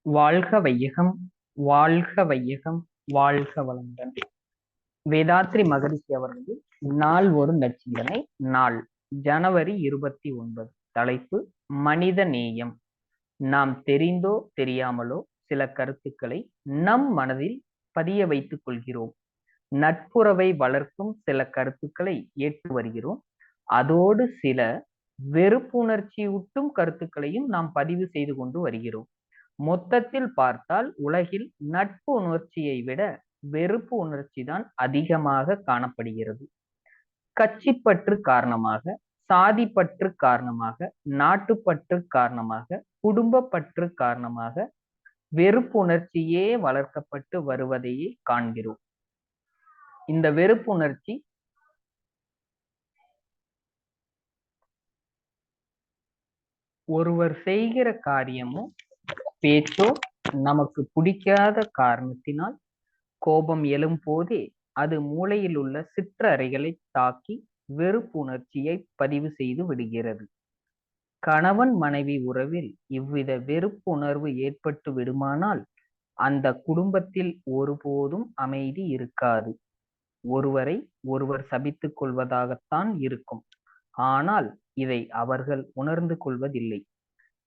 வாழ்க வையகம், வாழ்க வையகம், வாழ்க வளமுடன். வேதாத்ரி மகரிஷி அவர்கள் நாள் ஒரு நற்சிந்தனை. நாள் ஜனவரி 29. தலைப்பு மனித நேயம். நாம் தெரிந்தோ தெரியாமலோ சில கருத்துக்களை நம் மனதில் பதிய வைத்துக் கொள்கிறோம். நட்புறவை வளர்க்கும் சில கருத்துக்களை ஏற்று வருகிறோம். அதோடு சில வெறுப்புணர்ச்சியூட்டும் கருத்துக்களையும் நாம் பதிவு செய்து கொண்டு வருகிறோம். மொத்தத்தில் பார்த்தால் உலகில் நட்பு உணர்ச்சியை விட வெறுப்பு உணர்ச்சி தான் அதிகமாக காணப்படுகிறது. கட்சிப்பற்று காரணமாக, சாதிப்பற்று காரணமாக, நாட்டுப்பற்று காரணமாக, குடும்பப்பற்று காரணமாக வெறுப்பு உணர்ச்சியே வளர்க்கப்பட்டு வருவதையே காண்கிறோம். இந்த வெறுப்புணர்ச்சி ஒருவர் செய்கிற காரியமோ பேச்சோ நமக்கு பிடிக்காத காரணத்தினால் கோபம் எழும் போதே அது மூளையில் உள்ள சிற்றறைகளை தாக்கி வெறுப்பு உணர்ச்சியை பதிவு செய்து விடுகிறது. கணவன் மனைவி உறவில் இவ்வித வெறுப்பு உணர்வு ஏற்பட்டு விடுமானால் அந்த குடும்பத்தில் ஒருபோதும் அமைதி இருக்காது. ஒருவரை ஒருவர் சபித்துக் கொள்வதாகத்தான் இருக்கும். ஆனால் இதை அவர்கள் உணர்ந்து கொள்வதில்லை.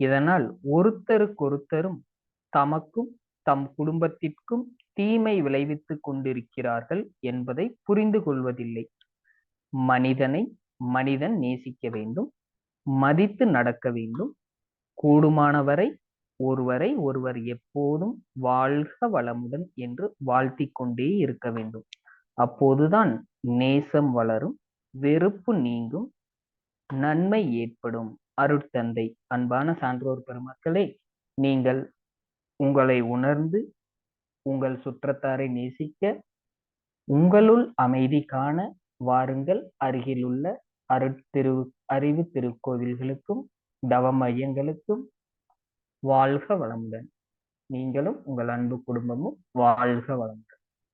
இதனால் ஒருத்தருக்கொருத்தரும் தமக்கும் தம் குடும்பத்திற்கும் தீமை விளைவித்துக் கொண்டிருக்கிறார்கள் என்பதை புரிந்து கொள்வதில்லை. மனிதனை மனிதன் நேசிக்க வேண்டும், மதித்து நடக்க வேண்டும். கூடுமானவரை ஒருவரை ஒருவர் எப்போதும் வாழ்க வளமுடன் என்று வாழ்த்திக் கொண்டே இருக்க வேண்டும். அப்போதுதான் நேசம் வளரும், வெறுப்பு நீங்கும், நன்மை ஏற்படும். அருட்தந்தை. அன்பான சான்றோர் பெருமக்களே, நீங்கள் உங்களை உணர்ந்து உங்கள் சுற்றத்தாரை நேசிக்க, உங்களுள் அமைதி காண வாருங்கள். அருகிலுள்ள அறிவு திருக்கோவில்களுக்கும் தவ மையங்களுக்கும். வாழ்க வளமுடன். நீங்களும் உங்கள் அன்பு குடும்பமும் வாழ்க வளமுடன்.